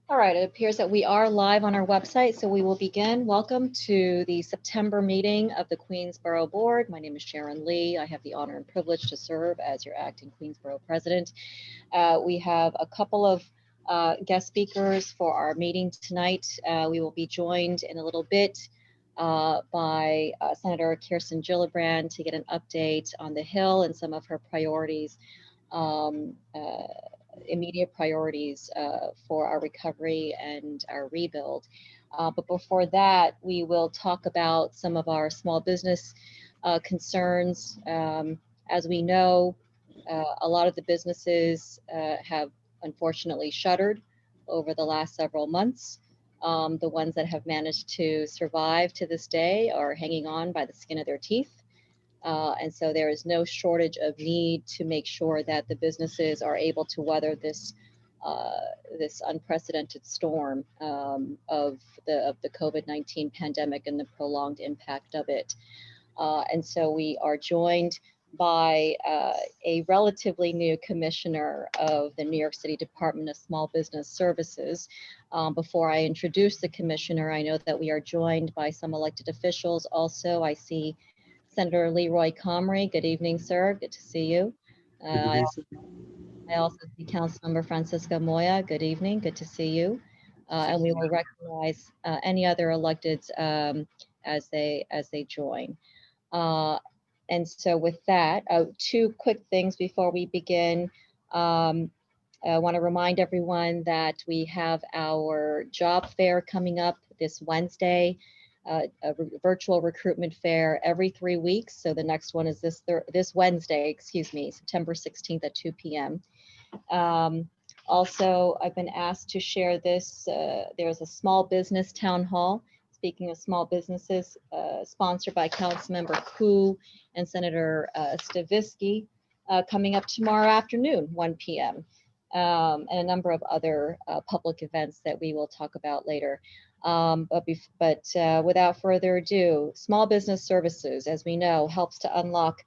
All right, it appears that we are live on our website, so we will begin. Welcome to the September meeting of the Queens Borough Board. My name is Sharon Lee. I have the honor and privilege to serve as your acting Queens Borough president. We have a couple of guest speakers for our meeting tonight. We will be joined in a little bit by Senator Kirsten Gillibrand to get an update on the Hill and some of her priorities. Immediate priorities for our recovery and our rebuild. But before that, we will talk about some of our small business concerns. As we know, a lot of the businesses have unfortunately shuttered over the last several months. The ones that have managed to survive to this day are hanging on by the skin of their teeth. And so there is no shortage of need to make sure that the businesses are able to weather this this unprecedented storm of the COVID-19 pandemic and the prolonged impact of it. And so we are joined by a relatively new commissioner of the New York City Department of Small Business Services. Before I introduce the commissioner, I know that we are joined by some elected officials. Also, I see Senator Leroy Comrie. Good evening, sir. Good to see you. I also see Councilmember Francisco Moya. Good evening. Good to see you. And we will recognize any other electeds as they join. And so with that, two quick things before we begin. I want to remind everyone that we have our job fair coming up this Wednesday. A virtual recruitment fair every 3 weeks. So the next one is this Wednesday, September 16th at 2 p.m. Also, I've been asked to share this. There's a small business town hall, speaking of small businesses, sponsored by Councilmember Koo and Senator Stavisky, coming up tomorrow afternoon, 1 p.m. And a number of other public events that we will talk about later. But without further ado, small business services, as we know, helps to unlock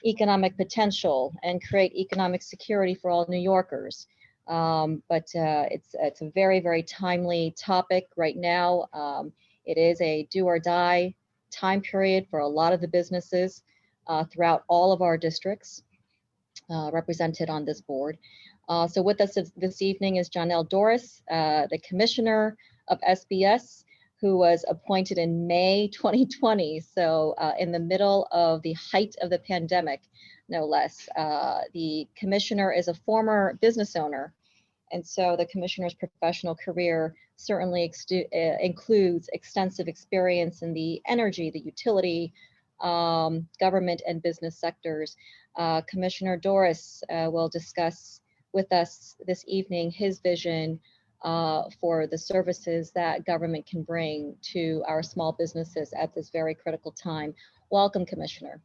economic potential and create economic security for all New Yorkers. But it's a very, very timely topic right now. It is a do or die time period for a lot of the businesses throughout all of our districts represented on this board. So with us this evening is Janelle Doris, the commissioner of SBS, who was appointed in May 2020. So in the middle of the height of the pandemic, no less. The commissioner is a former business owner. And so the commissioner's professional career certainly includes extensive experience in the energy, the utility, government and business sectors. Commissioner Doris will discuss with us this evening his vision for the services that government can bring to our small businesses at this very critical time. Welcome, Commissioner.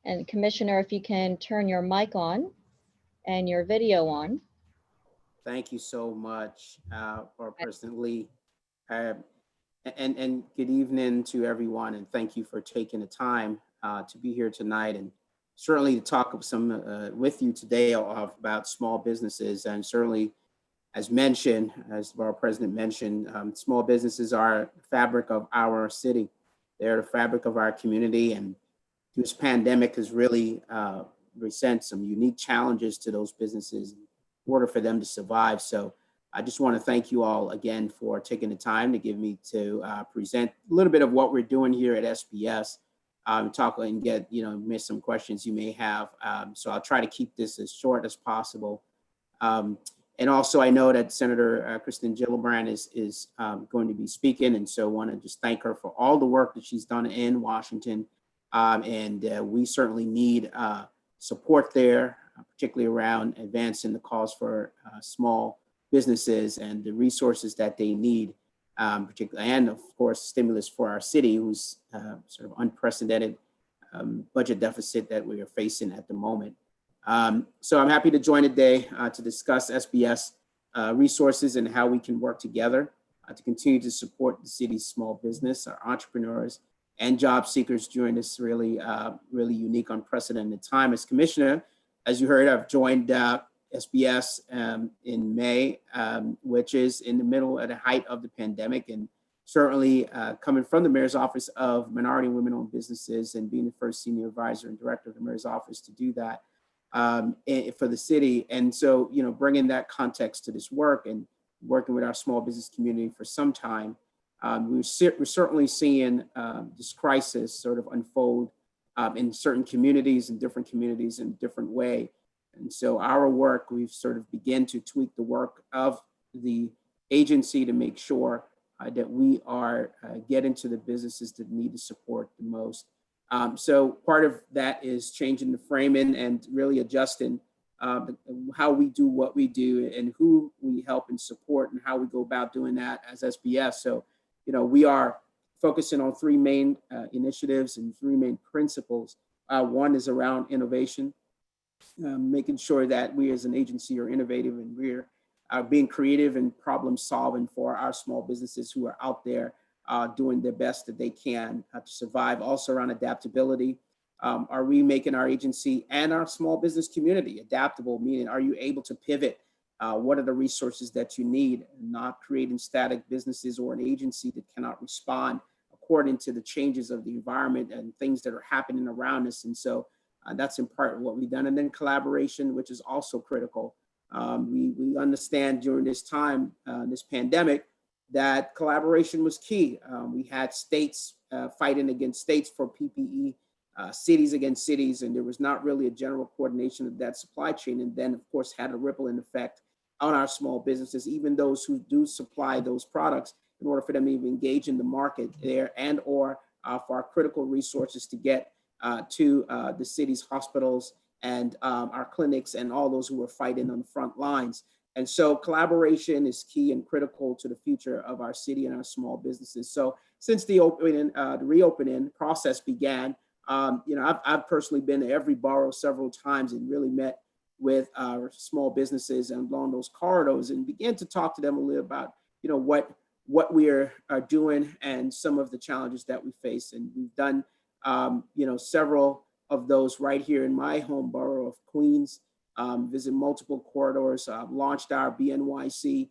And Commissioner, if you can turn your mic on and your video on. Thank you so much for President Lee. And good evening to everyone, and thank you for taking the time to be here tonight, and certainly to talk with you today about small businesses. And certainly, as mentioned, as our president mentioned, small businesses are the fabric of our city. They're the fabric of our community, and this pandemic has really present some unique challenges to those businesses in order for them to survive. So I just want to thank you all again for taking the time to give me to present a little bit of what we're doing here at SBS. Talk and get, miss some questions you may have. So I'll try to keep this as short as possible. And also I know that Senator Kirsten Gillibrand is going to be speaking. And so I want to just thank her for all the work that she's done in Washington. And we certainly need support there, particularly around advancing the cause for small businesses and the resources that they need, particularly, and of course, stimulus for our city, whose sort of unprecedented budget deficit that we are facing at the moment. So I'm happy to join today to discuss SBS resources and how we can work together to continue to support the city's small business, our entrepreneurs, and job seekers during this really unique, unprecedented time. As commissioner, as you heard, I've joined SBS in May, which is in the middle at the height of the pandemic, and certainly coming from the Mayor's Office of Minority and Women-Owned Businesses and being the first senior advisor and director of the Mayor's Office to do that for the city. And so, bringing that context to this work and working with our small business community for some time, we're certainly seeing this crisis sort of unfold in certain communities and different communities in a different way. And so our work, we've sort of begun to tweak the work of the agency to make sure that we are getting to the businesses that need the support the most. So part of that is changing the framing and really adjusting how we do what we do and who we help and support and how we go about doing that as SBS. So, we are focusing on three main initiatives and three main principles. One is around innovation, making sure that we as an agency are innovative and we're being creative and problem solving for our small businesses who are out there doing their best that they can to survive. Also around adaptability. Are we making our agency and our small business community adaptable? Meaning, are you able to pivot? What are the resources that you need? Not creating static businesses or an agency that cannot respond according to the changes of the environment and things that are happening around us. And so that's in part what we've done. And then collaboration, which is also critical. We understand during this time, this pandemic, that collaboration was key. We had states fighting against states for PPE, cities against cities, and there was not really a general coordination of that supply chain. And then, of course, had a rippling effect on our small businesses, even those who do supply those products, in order for them to even engage in the market there and or for our critical resources to get to the city's hospitals and our clinics and all those who are fighting on the front lines. And so collaboration is key and critical to the future of our city and our small businesses. So since the reopening process began, I've personally been to every borough several times and really met with our small businesses and along those corridors and began to talk to them a little about, what we are doing and some of the challenges that we face. And we've done, several of those right here in my home borough of Queens, visit multiple corridors, launched our BNYC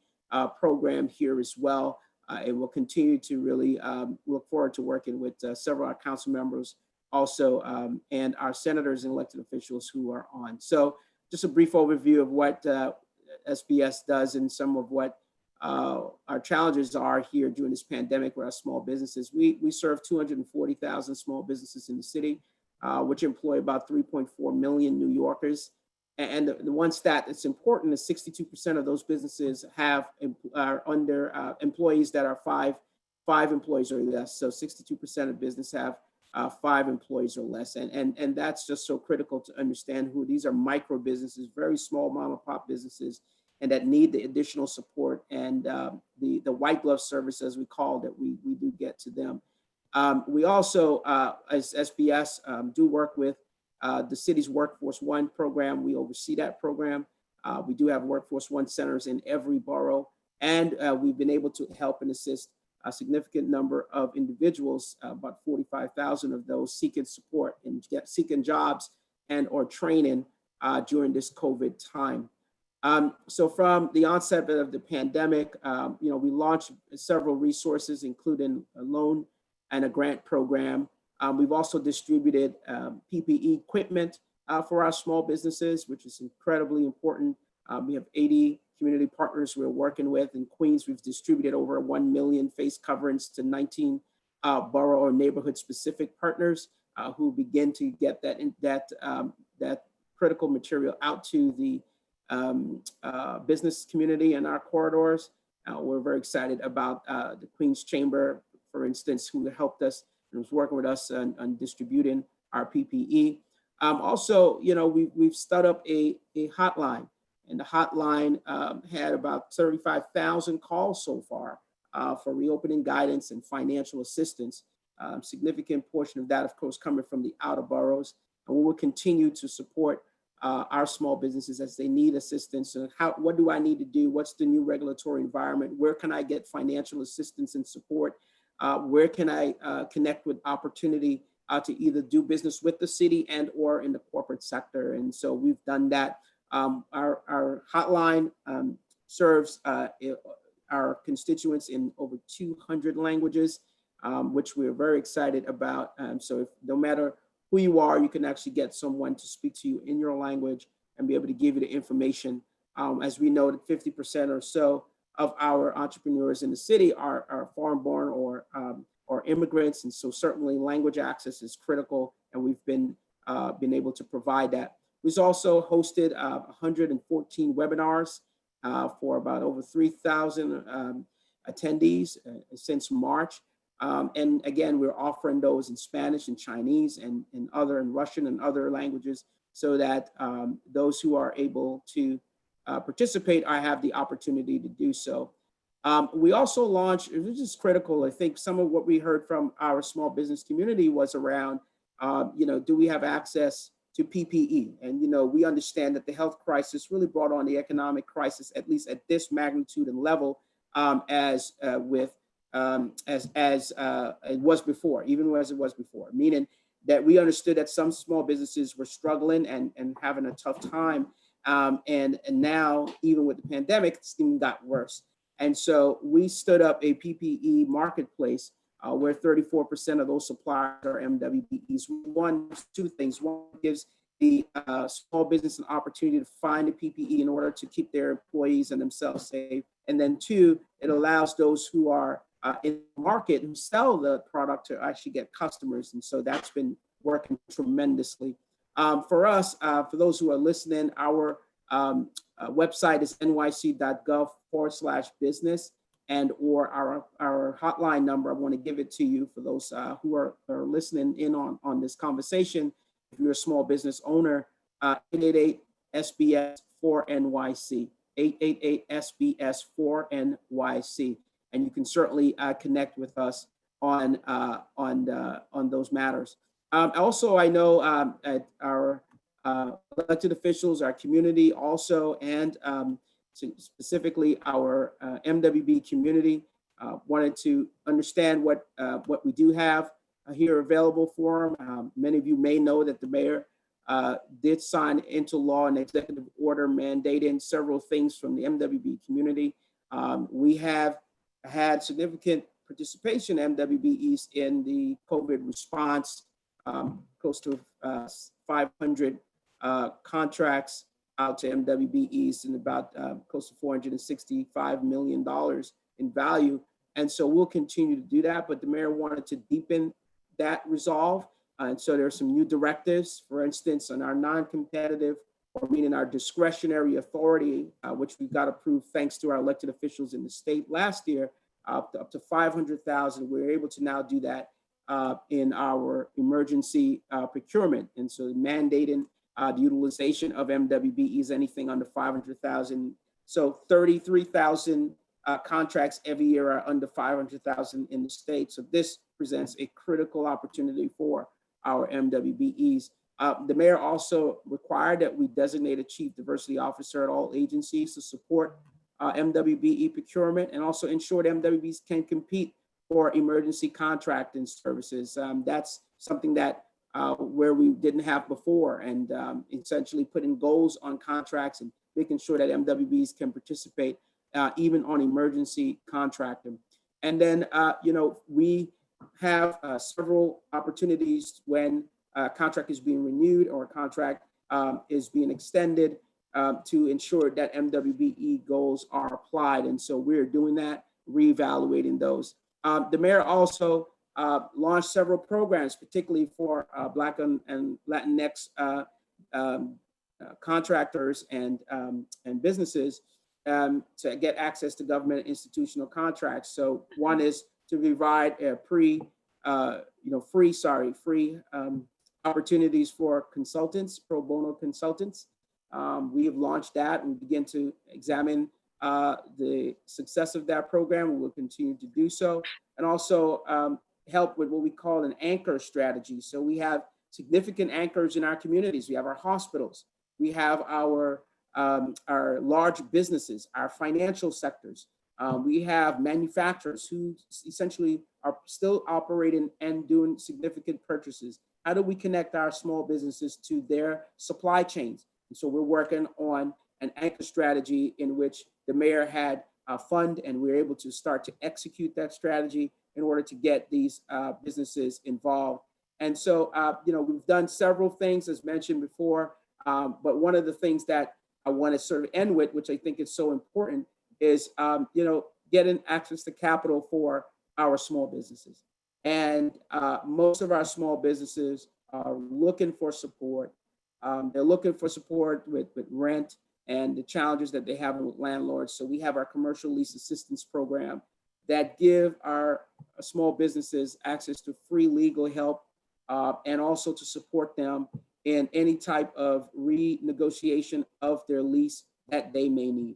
program here as well. And we'll continue to really look forward to working with several of our council members also, and our senators and elected officials who are on. So just a brief overview of what SBS does and some of what our challenges are here during this pandemic with our small businesses. We serve 240,000 small businesses in the city, which employ about 3.4 million New Yorkers. And the one stat that's important is 62% of those businesses are under employees that are five employees or less. So 62% of business have 5 employees or less. And that's just so critical to understand who these are. Micro businesses, very small mom and pop businesses, and that need the additional support and the white glove service, as we call that we do get to them. We also, as SBS, do work with the city's Workforce One program. We oversee that program. We do have Workforce One centers in every borough, and we've been able to help and assist a significant number of individuals, about 45,000 of those seeking support and seeking jobs and or training during this COVID time. So from the onset of the pandemic, we launched several resources, including a loan and a grant program. We've also distributed PPE equipment for our small businesses, which is incredibly important. We have 80 community partners we're working with. In Queens, we've distributed over 1 million face coverings to 19 borough or neighborhood specific partners who begin to get that critical material out to the business community in our corridors. We're very excited about the Queens Chamber, for instance, who helped us and was working with us on distributing our PPE. Also, we've started up a hotline, and the hotline had about 35,000 calls so far for reopening guidance and financial assistance. Significant portion of that, of course, coming from the outer boroughs. And we will continue to support our small businesses as they need assistance. And what do I need to do? What's the new regulatory environment? Where can I get financial assistance and support? Where can I connect with opportunity to either do business with the city and or in the corporate sector. And so we've done that. Our hotline serves our constituents in over 200 languages, which we're very excited about. So if, no matter who you are, you can actually get someone to speak to you in your language and be able to give you the information. As we know that 50% or so of our entrepreneurs in the city are foreign-born or immigrants, and so certainly language access is critical, and we've been able to provide that. We've also hosted 114 webinars for about over 3,000 attendees since March. And again, we're offering those in Spanish and Chinese and Russian and other languages, so that those who are able to participate, I have the opportunity to do so. We also launched, which is critical, I think some of what we heard from our small business community was around, do we have access to PPE? And, we understand that the health crisis really brought on the economic crisis, at least at this magnitude and level, as it was before, even as it was before, meaning that we understood that some small businesses were struggling and having a tough time. And now, even with the pandemic, it's even got worse. And so we stood up a PPE marketplace where 34% of those suppliers are MWBEs. One, two things. One, gives the small business an opportunity to find a PPE in order to keep their employees and themselves safe. And then two, it allows those who are in the market who sell the product to actually get customers. And so that's been working tremendously. For us, for those who are listening, our website is nyc.gov/business, and or our hotline number. I want to give it to you for those who are listening in on this conversation. If you're a small business owner, 888-SBS-4NYC, 888-SBS-4NYC, and you can certainly connect with us on those matters. Also, I know at our elected officials, our community also, and specifically our MWB community wanted to understand what we do have here available for them. Many of you may know that the mayor did sign into law an executive order mandating several things from the MWB community. We have had significant participation MWBEs in the COVID response, close to 500 contracts out to MWBEs and about close to $465 million in value. And so we'll continue to do that, but the mayor wanted to deepen that resolve. And so there are some new directives, for instance, on our non-competitive, or meaning our discretionary authority, which we got approved thanks to our elected officials in the state last year, up to 500,000. We're able to now do that in our emergency procurement. And so mandating the utilization of MWBEs, anything under 500,000. So 33,000 contracts every year are under 500,000 in the state. So this presents a critical opportunity for our MWBEs. The mayor also required that we designate a chief diversity officer at all agencies to support MWBE procurement, and also ensure that MWBEs can compete for emergency contracting services. That's something that where we didn't have before, and essentially putting goals on contracts and making sure that MWBEs can participate even on emergency contracting. And then, we have several opportunities when a contract is being renewed or a contract is being extended to ensure that MWBE goals are applied. And so we're doing that, reevaluating those. The mayor also launched several programs, particularly for Black and Latinx contractors and businesses to get access to government institutional contracts. So one is to provide a free opportunities for consultants, pro bono consultants. We have launched that and begin to examine the success of that program. We will continue to do so, and also help with what we call an anchor strategy. So we have significant anchors in our communities. We have our hospitals, we have our large businesses, our financial sectors, We have manufacturers who essentially are still operating and doing significant purchases. How do we connect our small businesses to their supply chains? And so we're working on an anchor strategy in which the mayor had a fund, and we were able to start to execute that strategy in order to get these businesses involved. And so, we've done several things as mentioned before, but one of the things that I want to sort of end with, which I think is so important, is getting access to capital for our small businesses. And most of our small businesses are looking for support. They're looking for support with rent and the challenges that they have with landlords. So we have our commercial lease assistance program that give our small businesses access to free legal help and also to support them in any type of renegotiation of their lease that they may need.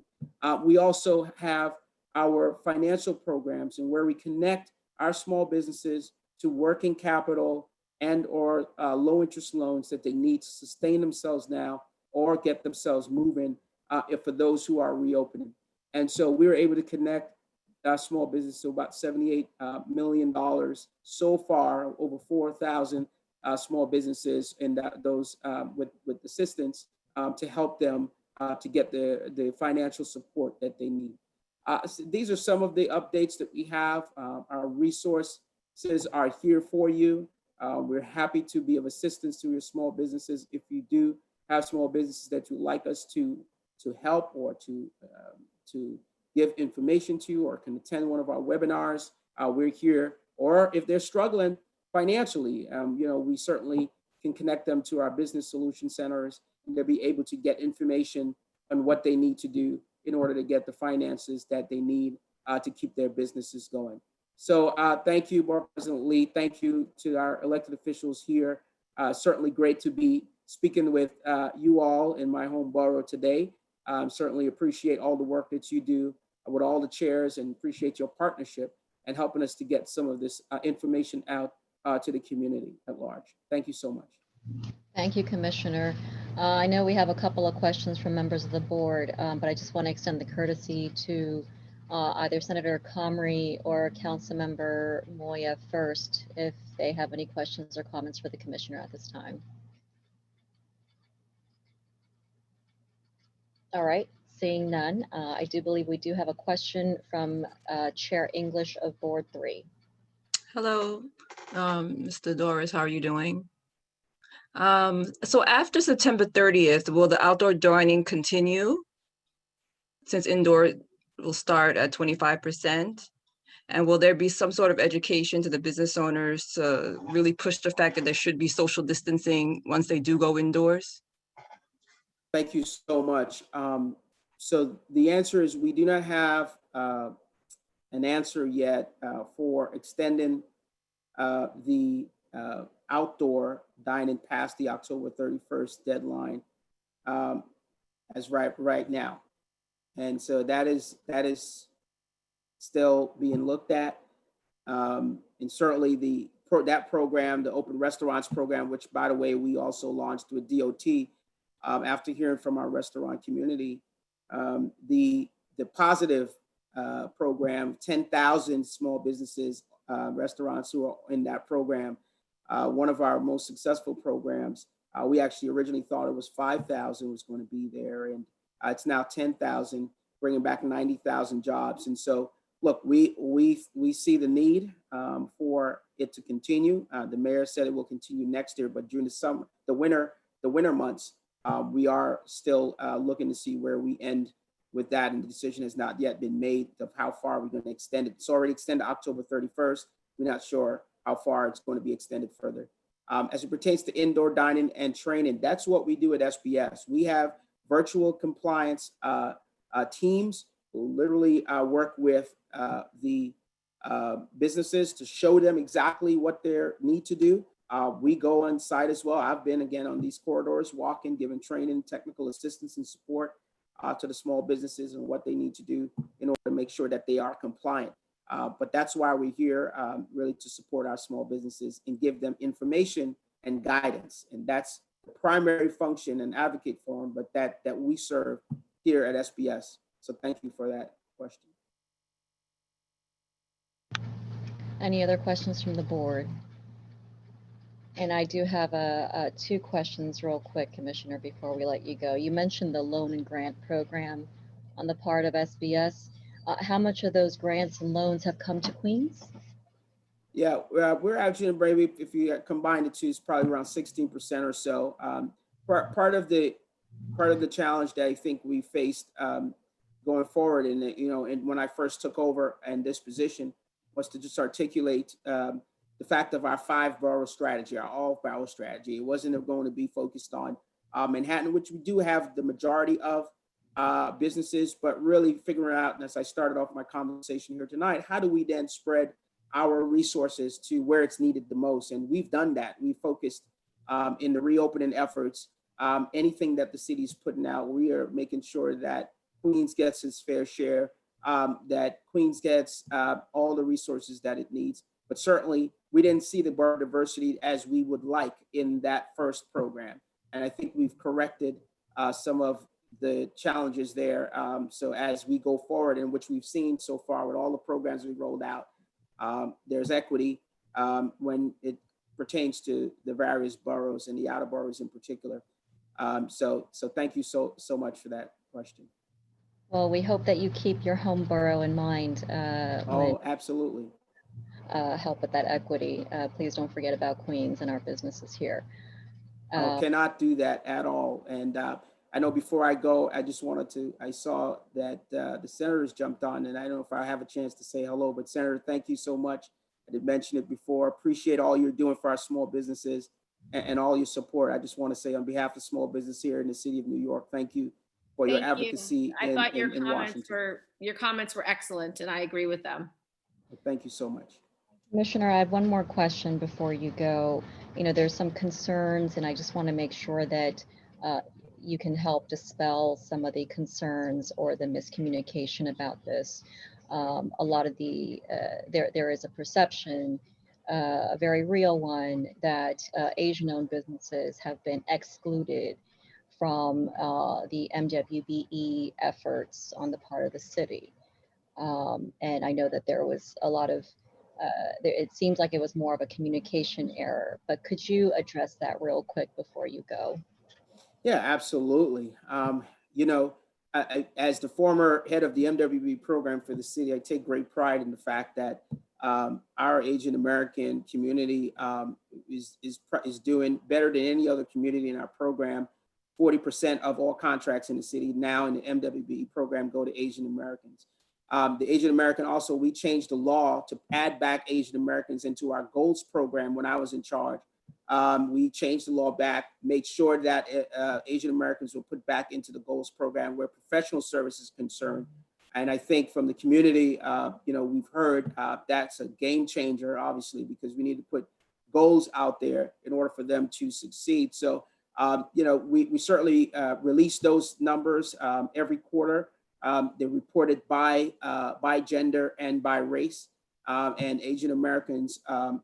We also have our financial programs and where we connect our small businesses to working capital and or low interest loans that they need to sustain themselves now or get themselves moving if for those who are reopening. And so we were able to connect small business to about $78 million so far, over 4,000 small businesses and those with assistance to help them to get the financial support that they need. So these are some of the updates that we have. Our resources are here for you. We're happy to be of assistance to your small businesses. If you do have small businesses that you'd like us to help or to give information to or can attend one of our webinars, we're here. Or if they're struggling financially, we certainly can connect them to our business solution centers and they'll be able to get information on what they need to do in order to get the finances that they need to keep their businesses going. So thank you, Board President Lee. Thank you to our elected officials here. Certainly great to be speaking with you all in my home borough today. Certainly appreciate all the work that you do with all the chairs and appreciate your partnership and helping us to get some of this information out to the community at large. Thank you so much. Thank you, Commissioner. I know we have a couple of questions from members of the board, but I just want to extend the courtesy to either Senator Comrie or Councilmember Moya first, if they have any questions or comments for the commissioner at this time. All right, seeing none, I do believe we do have a question from Chair English of Board 3. Hello, Mr. Doris, how are you doing? So after September 30th, will the outdoor dining continue since indoor will start at 25%? And will there be some sort of education to the business owners to really push the fact that there should be social distancing once they do go indoors? Thank you so much. So the answer is we do not have an answer yet for extending the outdoor dining past the October 31st deadline as right now. And so that is still being looked at. And certainly that program, the Open Restaurants program, which by the way, we also launched with DOT after hearing from our restaurant community, the positive program, 10,000 small businesses, restaurants who are in that program, one of our most successful programs. We actually originally thought it was 5,000 was going to be there, and it's now 10,000, bringing back 90,000 jobs. And so, look, we see the need for it to continue. The mayor said it will continue next year, but during the summer, the winter months, we are still looking to see where we end with that, and the decision has not yet been made of how far we're going to extend it. It's already extended October 31st. We're not sure how far it's going to be extended further. As it pertains to indoor dining and training, that's what we do at SBS. We have virtual compliance teams who literally work with the businesses to show them exactly what they need to do. We go on site as well. I've been again on these corridors, walking, giving training, technical assistance and support to the small businesses and what they need to do in order to make sure that they are compliant. But that's why we're here, really to support our small businesses and give them information and guidance. And that's the primary function and advocate for them, but that we serve here at SBS. So thank you for that question. Any other questions from the board? And I do have two questions real quick, Commissioner, before we let you go. You mentioned the loan and grant program on the part of SBS. How much of those grants and loans have come to Queens? Yeah, we're actually in Brave. If you combine the two, it's probably around 16% or so. Part of the challenge that I think we faced going forward, and and when I first took over in this position, was to just articulate the fact of our 5-borough strategy, our all-borough strategy. It wasn't going to be focused on Manhattan, which we do have the majority of businesses, but really figuring out, and as I started off my conversation here tonight, how do we then spread our resources to where it's needed the most? And we've done that. We focused in the reopening efforts. Anything that the city's putting out, we are making sure that Queens gets its fair share, that Queens gets all the resources that it needs. But certainly, we didn't see the borough diversity as we would like in that first program. And I think we've corrected some of the challenges there. So as we go forward, and which we've seen so far with all the programs we rolled out, there's equity when it pertains to the various boroughs and the outer boroughs in particular. So thank you so much for that question. Well, we hope that you keep your home borough in mind. Oh, absolutely. Help with that equity. Please don't forget about Queens and our businesses here. Cannot do that at all. And I know before I go, I just wanted to, I saw that the senators jumped on, and I don't know if I have a chance to say hello, but Senator, thank you so much. I did mention it before. Appreciate all you're doing for our small businesses and all your support. I just want to say on behalf of small business here in the city of New York, thank you for your advocacy. I thought your comments were excellent, and I agree with them. Thank you so much. Commissioner, I have one more question before you go. There's some concerns, and I just want to make sure that you can help dispel some of the concerns or the miscommunication about this. A lot of there is a perception, a very real one, that Asian-owned businesses have been excluded from the MWBE efforts on the part of the city. And I know that there was a lot of, it seems like it was more of a communication error, but could you address that real quick before you go? Yeah, absolutely. As the former head of the MWB program for the city, I take great pride in the fact that our Asian American community is doing better than any other community in our program. 40% of all contracts in the city now in the MWB program go to Asian Americans. The Asian American also, we changed the law to add back Asian Americans into our GOLDS program when I was in charge. We changed the law back, made sure that Asian Americans were put back into the GOLDS program where professional service is concerned. And I think from the community, we've heard that's a game changer, obviously, because we need to put goals out there in order for them to succeed. So, we certainly release those numbers every quarter. They're reported by gender and by race. And Asian Americans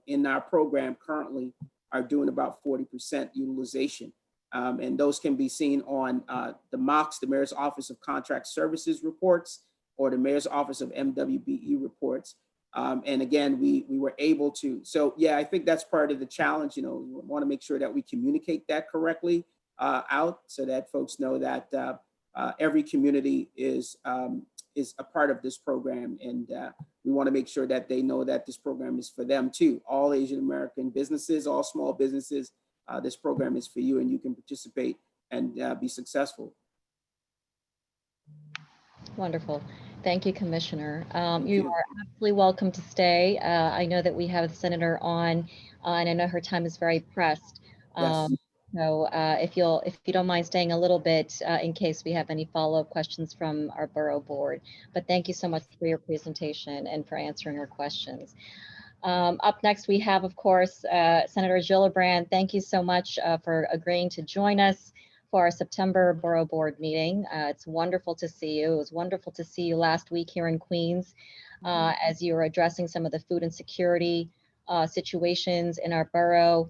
in our program currently are doing about 40% utilization. And those can be seen on the MOCS, the Mayor's Office of Contract Services reports, or the Mayor's Office of MWBE reports. And again, we were able to, so yeah, I think that's part of the challenge. We want to make sure that we communicate that correctly out so that folks know that every community is a part of this program. And we want to make sure that they know that this program is for them too. All Asian American businesses, all small businesses, this program is for you, and you can participate and be successful. Wonderful. Thank you, Commissioner. You are absolutely welcome to stay. I know that we have the Senator on, and I know her time is very pressed. Yes. So if you don't mind staying a little bit in case we have any follow-up questions from our borough board. But thank you so much for your presentation and for answering our questions. Up next, we have, of course, Senator Jill Labrand. Thank you so much for agreeing to join us for our September Borough Board meeting. It's wonderful to see you. It was wonderful to see you last week here in Queens as you were addressing some of the food insecurity situations in our borough.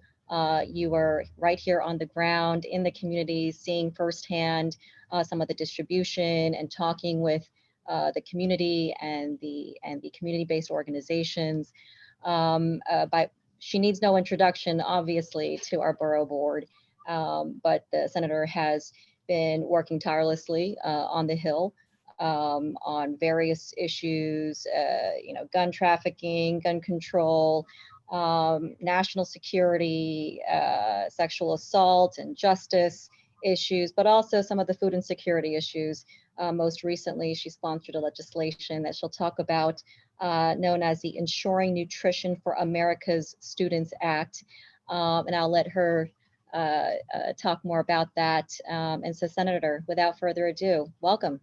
You were right here on the ground in the community, seeing firsthand some of the distribution and talking with the community and the community-based organizations. She needs no introduction, obviously, to our borough board, but the senator has been working tirelessly on the Hill on various issues, gun trafficking, gun control, national security, sexual assault and justice issues, but also some of the food insecurity issues. Most recently, she sponsored a legislation that she'll talk about known as the Ensuring Nutrition for America's Students Act. And I'll let her talk more about that. And so, Senator, without further ado, welcome.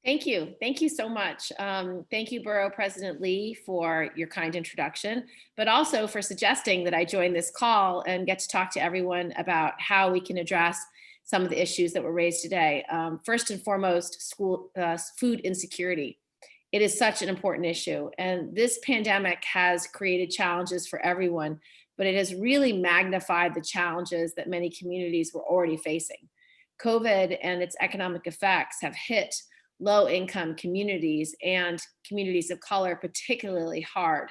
Thank you. Thank you so much. Thank you, Borough President Lee, for your kind introduction, but also for suggesting that I join this call and get to talk to everyone about how we can address some of the issues that were raised today. First and foremost, food insecurity. It is such an important issue. And this pandemic has created challenges for everyone, but it has really magnified the challenges that many communities were already facing. COVID and its economic effects have hit low-income communities and communities of color particularly hard.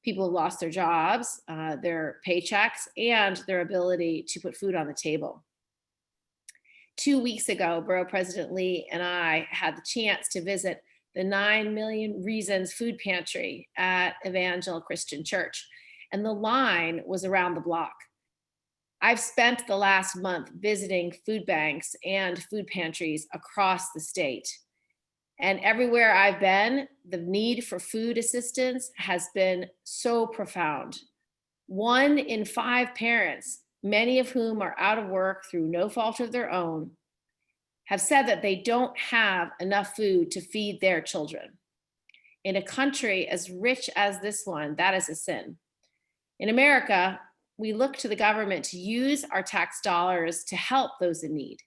People have lost their jobs, their paychecks, and their ability to put food on the table. 2 weeks ago, Borough President Lee and I had the chance to visit the 9 Million Reasons Food Pantry at Evangel Christian Church, and the line was around the block. I've spent the last month visiting food banks and food pantries across the state. And everywhere I've been, the need for food assistance has been so profound. 1 in 5 parents, many of whom are out of work through no fault of their own, have said that they don't have enough food to feed their children. In a country as rich as this one, that is a sin. In America, we look to the government to use our tax dollars to help those in need,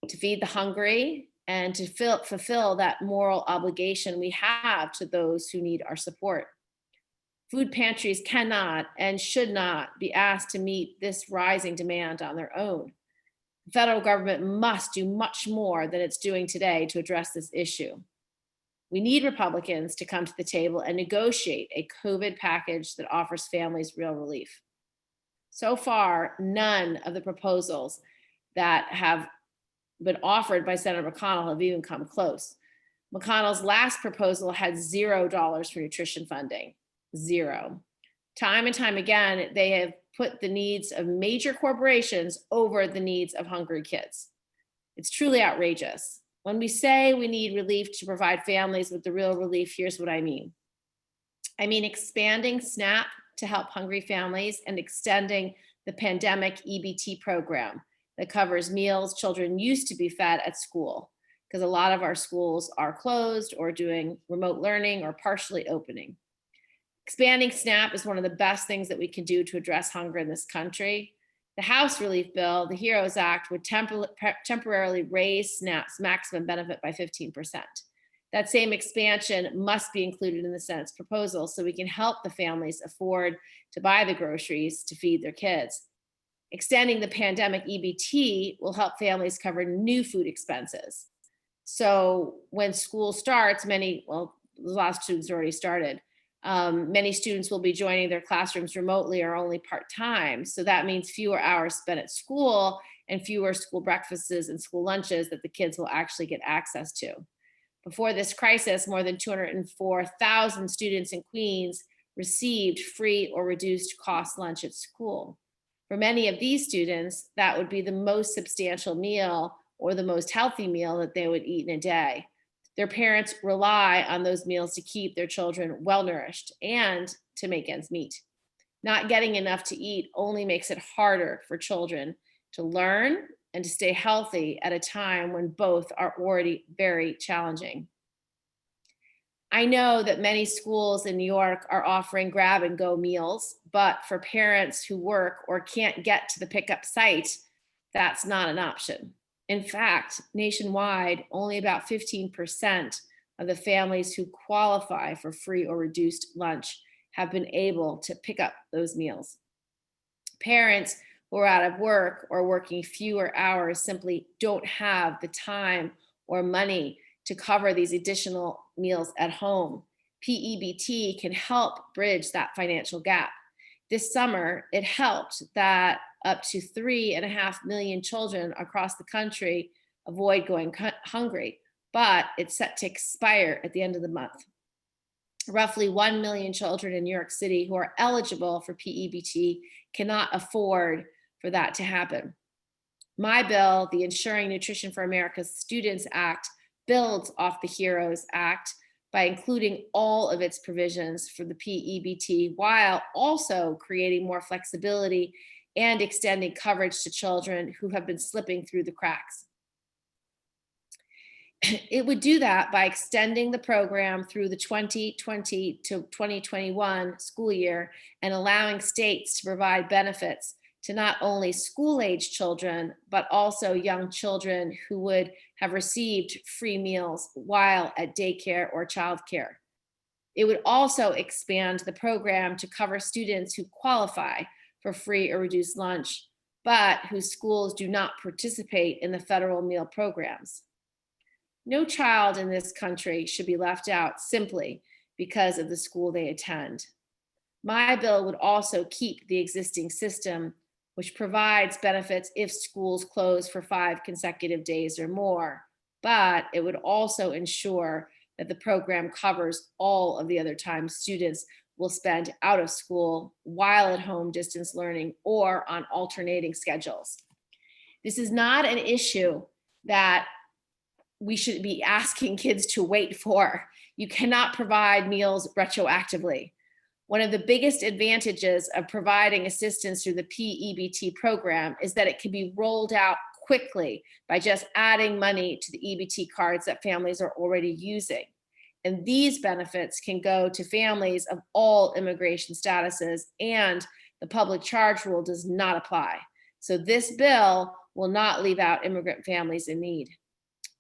to feed the hungry, and to fulfill that moral obligation we have to those who need our support. Food pantries cannot and should not be asked to meet this rising demand on their own. The federal government must do much more than it's doing today to address this issue. We need Republicans to come to the table and negotiate a COVID package that offers families real relief. So far, none of the proposals that have been offered by Senator McConnell have even come close. McConnell's last proposal had $0 for nutrition funding, 0. Time and time again, they have put the needs of major corporations over the needs of hungry kids. It's truly outrageous. When we say we need relief to provide families with the real relief, here's what I mean. I mean expanding SNAP to help hungry families and extending the pandemic EBT program that covers meals children used to be fed at school, because a lot of our schools are closed or doing remote learning or partially opening. Expanding SNAP is one of the best things that we can do to address hunger in this country. The House relief bill, the HEROES Act, would temporarily raise SNAP's maximum benefit by 15%. That same expansion must be included in the Senate's proposal so we can help the families afford to buy the groceries to feed their kids. Extending the pandemic EBT will help families cover new food expenses. So when school starts, the last students already started. Many students will be joining their classrooms remotely or only part-time. So that means fewer hours spent at school and fewer school breakfasts and school lunches that the kids will actually get access to. Before this crisis, more than 204,000 students in Queens received free or reduced cost lunch at school. For many of these students, that would be the most substantial meal or the most healthy meal that they would eat in a day. Their parents rely on those meals to keep their children well-nourished and to make ends meet. Not getting enough to eat only makes it harder for children to learn and to stay healthy at a time when both are already very challenging. I know that many schools in New York are offering grab and go meals, but for parents who work or can't get to the pickup site, that's not an option. In fact, nationwide, only about 15% of the families who qualify for free or reduced lunch have been able to pick up those meals. Parents who are out of work or working fewer hours simply don't have the time or money to cover these additional meals at home. PEBT can help bridge that financial gap. This summer, it helped that up to 3.5 million children across the country avoid going hungry, but it's set to expire at the end of the month. Roughly 1 million children in New York City who are eligible for PEBT cannot afford for that to happen. My bill, the Ensuring Nutrition for America's Students Act, builds off the HEROES Act by including all of its provisions for the PEBT while also creating more flexibility and extending coverage to children who have been slipping through the cracks. It would do that by extending the program through the 2020 to 2021 school year and allowing states to provide benefits to not only school-age children, but also young children who would have received free meals while at daycare or childcare. It would also expand the program to cover students who qualify for free or reduced lunch, but whose schools do not participate in the federal meal programs. No child in this country should be left out simply because of the school they attend. My bill would also keep the existing system, which provides benefits if schools close for 5 consecutive days or more, but it would also ensure that the program covers all of the other times students will spend out of school while at home distance learning or on alternating schedules. This is not an issue that we should be asking kids to wait for. You cannot provide meals retroactively. One of the biggest advantages of providing assistance through the PEBT program is that it can be rolled out quickly by just adding money to the EBT cards that families are already using. And these benefits can go to families of all immigration statuses, and the public charge rule does not apply. So this bill will not leave out immigrant families in need.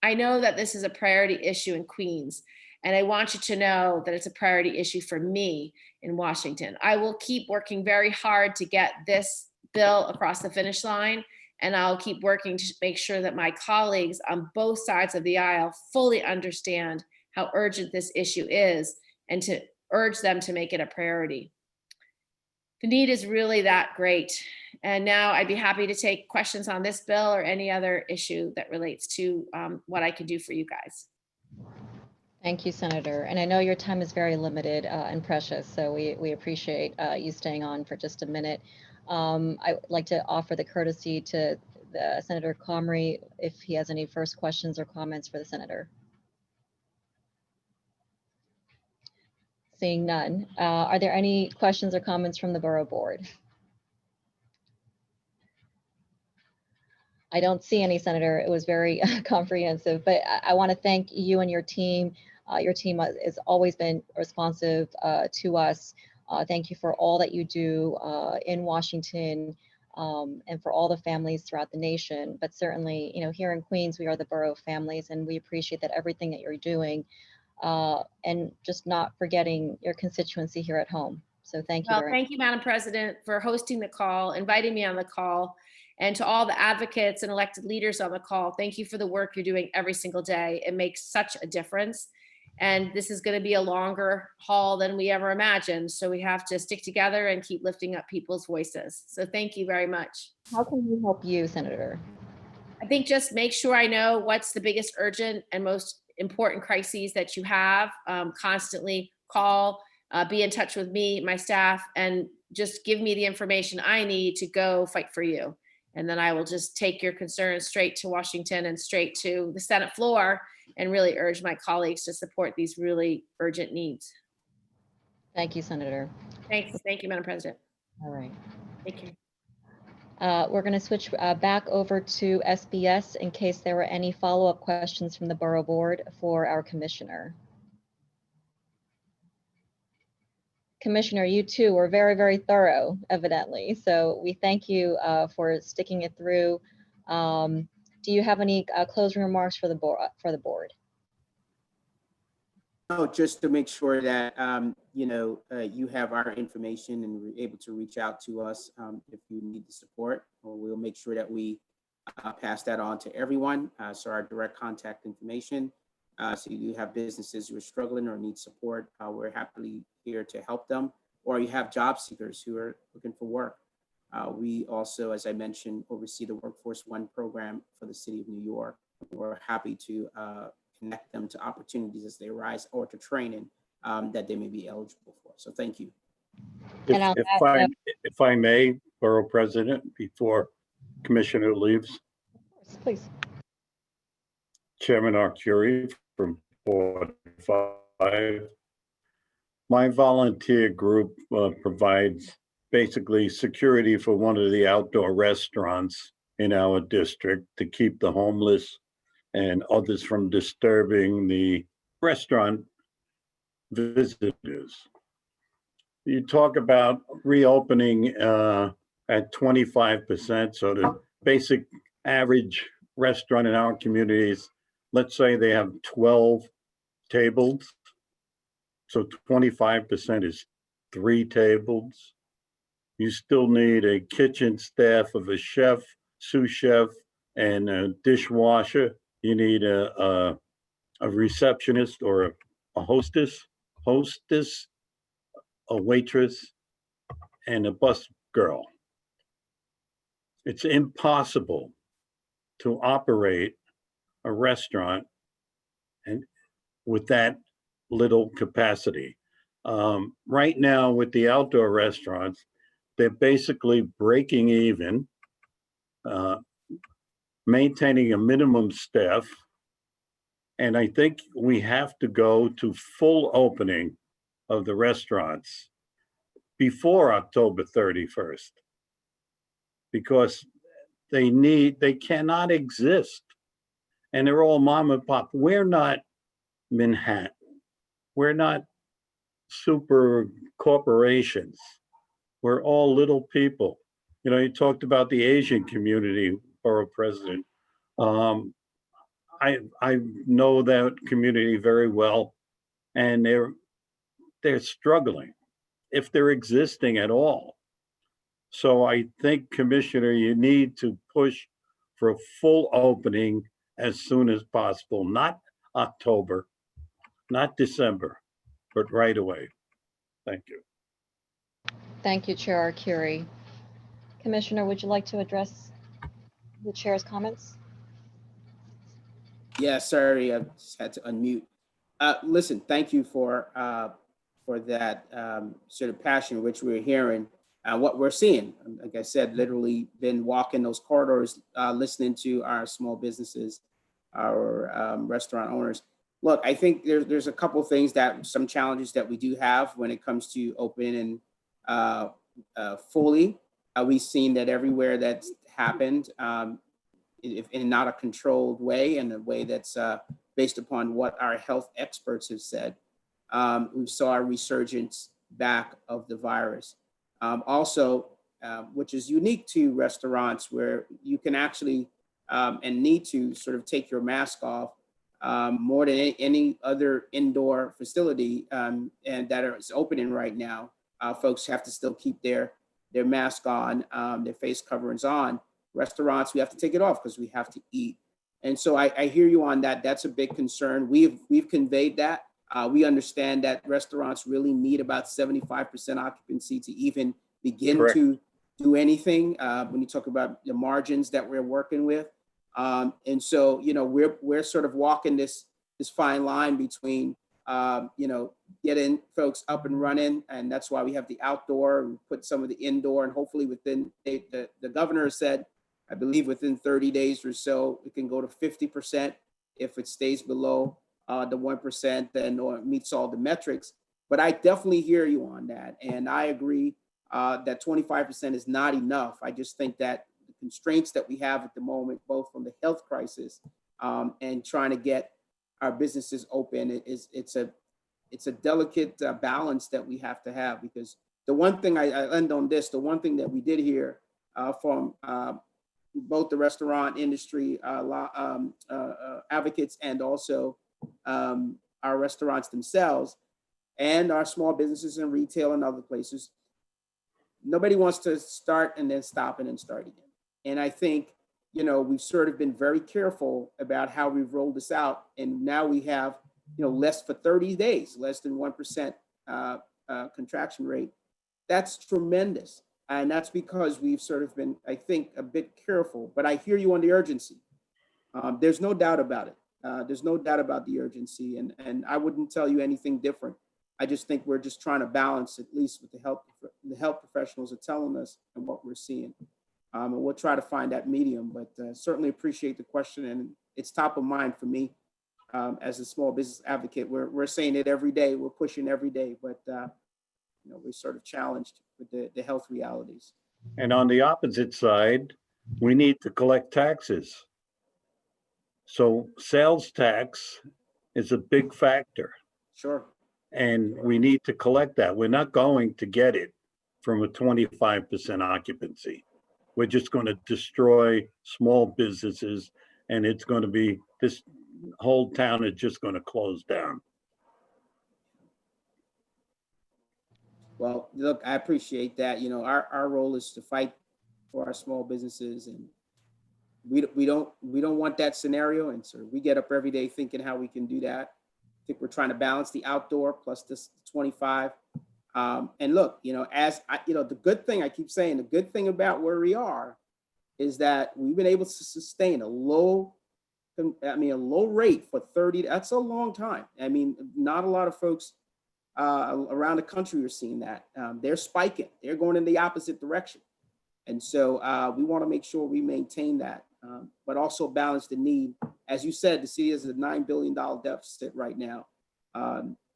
I know that this is a priority issue in Queens, and I want you to know that it's a priority issue for me in Washington. I will keep working very hard to get this bill across the finish line, and I'll keep working to make sure that my colleagues on both sides of the aisle fully understand how urgent this issue is and to urge them to make it a priority. The need is really that great. And now I'd be happy to take questions on this bill or any other issue that relates to what I can do for you guys. Thank you, Senator. And I know your time is very limited and precious, so we appreciate you staying on for just a minute. I would like to offer the courtesy to Senator Comrie if he has any first questions or comments for the senator. Seeing none. Are there any questions or comments from the Borough Board? I don't see any, Senator. It was very comprehensive, but I want to thank you and your team. Your team has always been responsive to us. Thank you for all that you do in Washington and for all the families throughout the nation. But certainly, you know, here in Queens, we are the borough of families, and we appreciate that everything that you're doing, and just not forgetting your constituency here at home. So thank you. Well, thank you, Madam President, for hosting the call, inviting me on the call. And to all the advocates and elected leaders on the call, thank you for the work you're doing every single day. It makes such a difference. And this is going to be a longer haul than we ever imagined. So we have to stick together and keep lifting up people's voices. So thank you very much. How can we help you, Senator? I think just make sure I know what's the biggest urgent and most important crises that you have. Constantly call, be in touch with me, my staff, and just give me the information I need to go fight for you. And then I will just take your concerns straight to Washington and straight to the Senate floor and really urge my colleagues to support these really urgent needs. Thank you, Senator. Thanks. Thank you, Madam President. All right. Thank you. We're going to switch back over to SBS in case there were any follow-up questions from the Borough Board for our Commissioner. Commissioner, you too were very, very thorough, evidently. So we thank you for sticking it through. Do you have any closing remarks for the board? No, just to make sure that you have our information and we're able to reach out to us if you need the support. Or we'll make sure that we pass that on to everyone. So our direct contact information. So you have businesses who are struggling or need support. We're happily here to help them. Or you have job seekers who are looking for work. We also, as I mentioned, oversee the Workforce One program for the city of New York. We're happy to connect them to opportunities as they arise or to training that they may be eligible for. So thank you. And on that note- If I may, Borough President, before Commissioner leaves, Please. Chairman Arcuri from Board 5. My volunteer group provides basically security for one of the outdoor restaurants in our district to keep the homeless and others from disturbing the restaurant visitors. You talk about reopening at 25%, so the basic average restaurant in our communities, let's say they have 12 tables, so 25% is 3 tables. You still need a kitchen staff of a chef, sous chef, and a dishwasher. You need a receptionist or a hostess, a waitress, and a bus girl. It's impossible to operate a restaurant and with that little capacity. Right now with the outdoor restaurants, they're basically breaking even, maintaining a minimum staff. And I think we have to go to full opening of the restaurants before October 31st, because they cannot exist. And they're all mom and pop. We're not Manhattan. We're not super corporations. We're all little people. You know, you talked about the Asian community, Borough President. I know that community very well, and they're struggling, if they're existing at all. So I think, Commissioner, you need to push for a full opening as soon as possible, not October, not December, but right away. Thank you. Thank you, Chair Arcuri. Commissioner, would you like to address the chair's comments? Yeah, sorry, I just had to unmute. Listen, thank you for that sort of passion which we're hearing. What we're seeing, like I said, literally been walking those corridors, listening to our small businesses, our restaurant owners. Look, I think there's a couple things some challenges that we do have when it comes to opening fully. We've seen that everywhere that's happened, if in not a controlled way, in a way that's based upon what our health experts have said, we saw a resurgence back of the virus. Also, which is unique to restaurants, where you can actually and need to sort of take your mask off more than any other indoor facility and that is opening right now. Folks have to still keep their mask on, their face coverings on. Restaurants, we have to take it off because we have to eat. And so I hear you on that. That's a big concern. We've conveyed that. We understand that restaurants really need about 75% occupancy to even begin Correct. to do anything when you talk about the margins that we're working with. And so, you know, we're sort of walking this fine line between, you know, getting folks up and running. And that's why we have the outdoor and put some of the indoor, and hopefully within, the governor said, I believe within 30 days or so, it can go to 50% if it stays below the 1%, then or it meets all the metrics. But I definitely hear you on that. And I agree that 25% is not enough. I just think that the constraints that we have at the moment, both from the health crisis and trying to get our businesses open, it's a delicate balance that we have to have. Because the one thing I end on this, the one thing that we did hear from both the restaurant industry advocates and also our restaurants themselves and our small businesses and retail and other places, nobody wants to start and then stop and then start again. And I think we've sort of been very careful about how we've rolled this out. And now we have, less for 30 days, less than 1% contraction rate. That's tremendous. And that's because we've sort of been, I think, a bit careful. But I hear you on the urgency. There's no doubt about it. There's no doubt about the urgency. And I wouldn't tell you anything different. I just think we're just trying to balance, at least with the health professionals are telling us and what we're seeing. And we'll try to find that medium, but certainly appreciate the question. And it's top of mind for me as a small business advocate. We're saying it every day. We're pushing every day, but we're sort of challenged with the health realities. And on the opposite side, we need to collect taxes. So sales tax is a big factor. Sure. And we need to collect that. We're not going to get it from a 25% occupancy. We're just going to destroy small businesses, and it's going to be, this whole town is just going to close down. Well, look, I appreciate that. Our role is to fight for our small businesses, and we don't want that scenario. And so we get up every day thinking how we can do that. I think we're trying to balance the outdoor plus this 25. And look, the good thing, I keep saying, the good thing about where we are is that we've been able to sustain a low rate for 30. That's a long time. I mean, not a lot of folks around the country are seeing that. They're spiking. They're going in the opposite direction. And so we want to make sure we maintain that, but also balance the need. As you said, the city has a $9 billion deficit right now.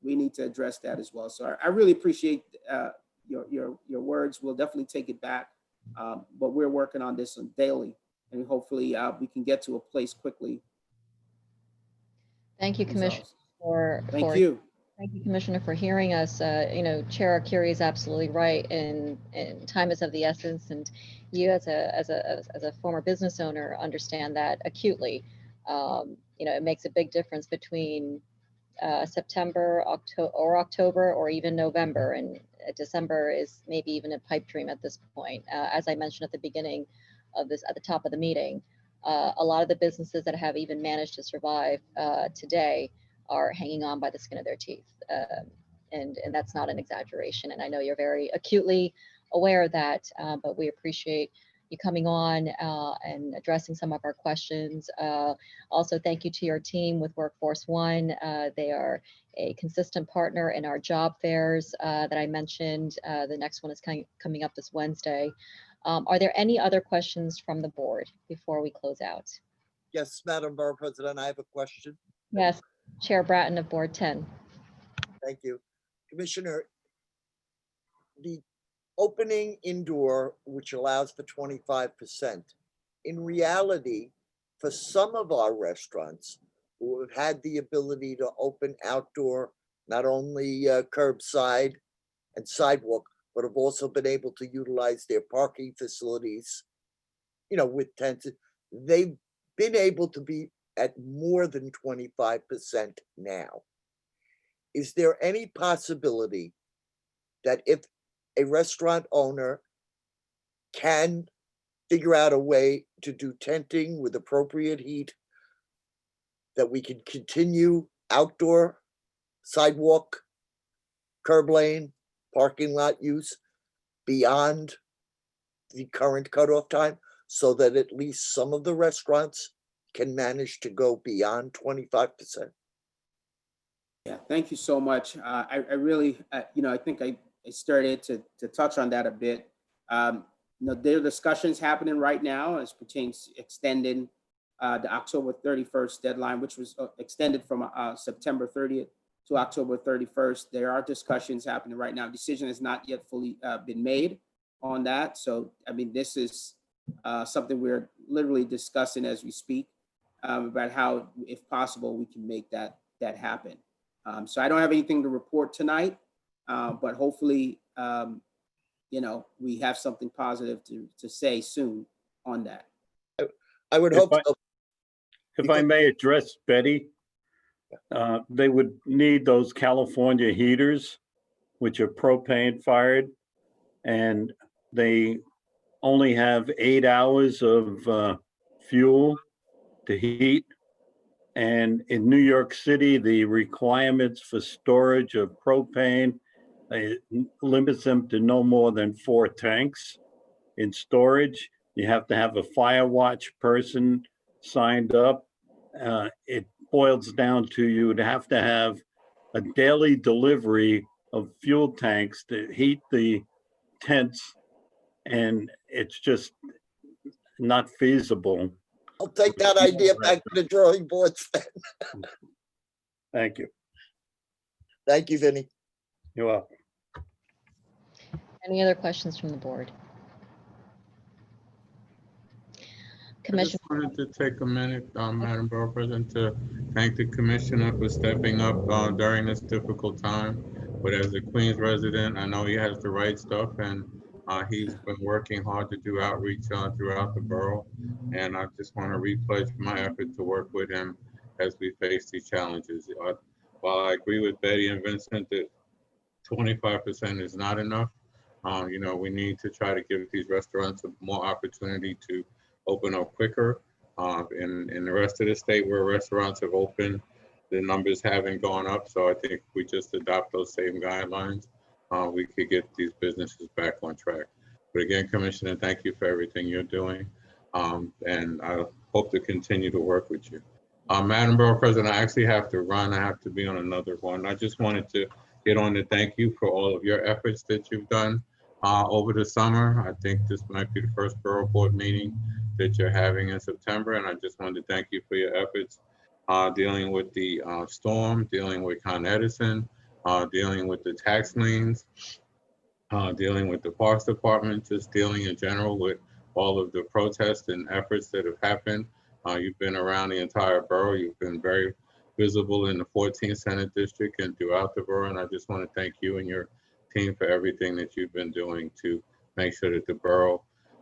We need to address that as well. So I really appreciate your words. We'll definitely take it back, but we're working on this daily, and hopefully we can get to a place quickly. Thank you, Commissioner, Thank you. Thank you, Commissioner, for hearing us. Chair Curie is absolutely right, and time is of the essence. And you, as a former business owner, understand that acutely. It makes a big difference between September, October, or even November, and December is maybe even a pipe dream at this point. As I mentioned at the beginning of this, at the top of the meeting, a lot of the businesses that have even managed to survive today are hanging on by the skin of their teeth. And that's not an exaggeration. And I know you're very acutely aware of that, but we appreciate you coming on and addressing some of our questions. Also, thank you to your team with Workforce One. They are a consistent partner in our job fairs that I mentioned. The next one is coming up this Wednesday. Are there any other questions from the board before we close out? Yes, Madam Borough President, I have a question. Yes, Chair Bratton of Board 10. Thank you. Commissioner, the opening indoor, which allows for 25%, in reality, for some of our restaurants who have had the ability to open outdoor, not only curbside and sidewalk, but have also been able to utilize their parking facilities, with tents, they've been able to be at more than 25% now. Is there any possibility that if a restaurant owner can figure out a way to do tenting with appropriate heat, that we can continue outdoor, sidewalk, curb lane, parking lot use beyond the current cutoff time, so that at least some of the restaurants can manage to go beyond 25%? Yeah, thank you so much. I really, I think I started to touch on that a bit. There are discussions happening right now as pertains to extending the October 31st deadline, which was extended from September 30th to October 31st. There are discussions happening right now. Decision has not yet fully been made on that. So, this is something we're literally discussing as we speak about how, if possible, we can make that happen. So I don't have anything to report tonight, but hopefully, we have something positive to say soon on that. I would hope so. If I may address Betty, they would need those California heaters, which are propane fired, and they only have 8 hours of fuel to heat. And in New York City, the requirements for storage of propane limits them to no more than 4 tanks in storage. You have to have a fire watch person signed up. It boils down to you would have to have a daily delivery of fuel tanks to heat the tents, and it's just not feasible. I'll take that idea back to the drawing boards then. Thank you. Thank you, Vinny. You're welcome. Any other questions from the board? I Commissioner, just wanted to take a minute, Madam Borough President, to thank the commissioner for stepping up during this difficult time. But as a Queens resident, I know he has the right stuff, and he's been working hard to do outreach throughout the borough. And I just want to repledge my effort to work with him as we face these challenges. While I agree with Betty and Vincent that 25% is not enough, you know, we need to try to give these restaurants more opportunity to open up quicker. In the rest of the state where restaurants have opened, the numbers haven't gone up. So I think if we just adopt those same guidelines, we could get these businesses back on track. But again, Commissioner, thank you for everything you're doing. And I hope to continue to work with you. Madam Borough President, I actually have to run. I have to be on another one. I just wanted to get on to thank you for all of your efforts that you've done over the summer. I think this might be the first Borough Board meeting that you're having in September, and I just wanted to thank you for your efforts dealing with the storm, dealing with Con Edison, dealing with the tax liens, dealing with the Parks Department, just dealing in general with all of the protests and efforts that have happened. You've been around the entire borough. You've been very visible in the 14th Senate District and throughout the borough, and I just want to thank you and your team for everything that you've been doing to make sure that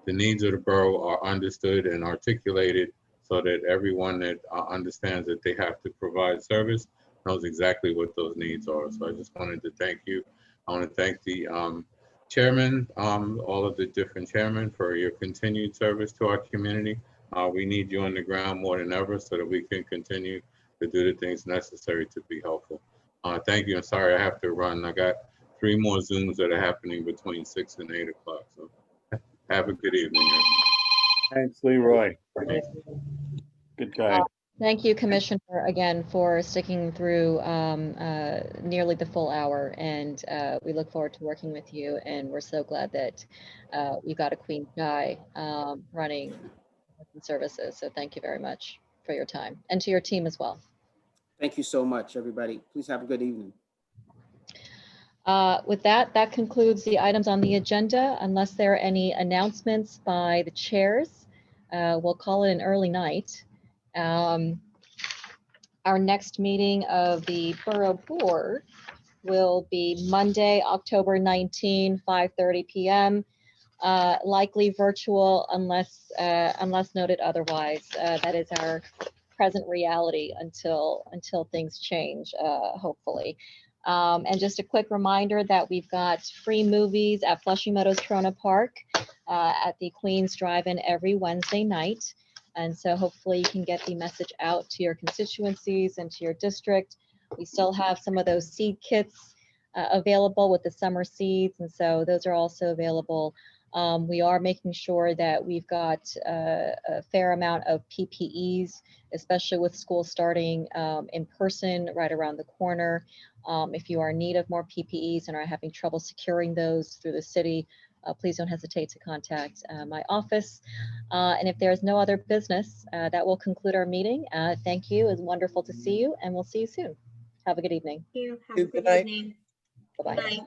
the needs of the borough are understood and articulated so that everyone that understands that they have to provide service knows exactly what those needs are. So I just wanted to thank you. I want to thank the chairman, all of the different chairmen for your continued service to our community. We need you on the ground more than ever so that we can continue to do the things necessary to be helpful. Thank you. I'm sorry I have to run. I got 3 more Zooms that are happening between 6 and 8 o'clock. So have a good evening. Thanks, Leroy. Good guy. thank you, Commissioner, again, for sticking through nearly the full hour. And we look forward to working with you. And we're so glad that we got a Queens guy running services. So thank you very much for your time, and to your team as well. Thank you so much, everybody. Please have a good evening. With that concludes the items on the agenda. Unless there are any announcements by the chairs, we'll call it an early night. Our next meeting of the Borough Board will be Monday, October 19, 5:30 p.m. Likely virtual unless noted otherwise. That is our present reality until things change, hopefully. And just a quick reminder that we've got free movies at Flushing Meadows Corona Park at the Queens Drive-In every Wednesday night. And so hopefully you can get the message out to your constituencies and to your district. We still have some of those seed kits available with the summer seeds. And so those are also available. We are making sure that we've got a fair amount of PPEs, especially with school starting in person right around the corner. If you are in need of more PPEs and are having trouble securing those through the city, please don't hesitate to contact my office. And if there's no other business, that will conclude our meeting. Thank you. It was wonderful to see you, and we'll see you soon. Have a good evening. Thank you. Have a Good good night. evening. Bye-bye. Good night.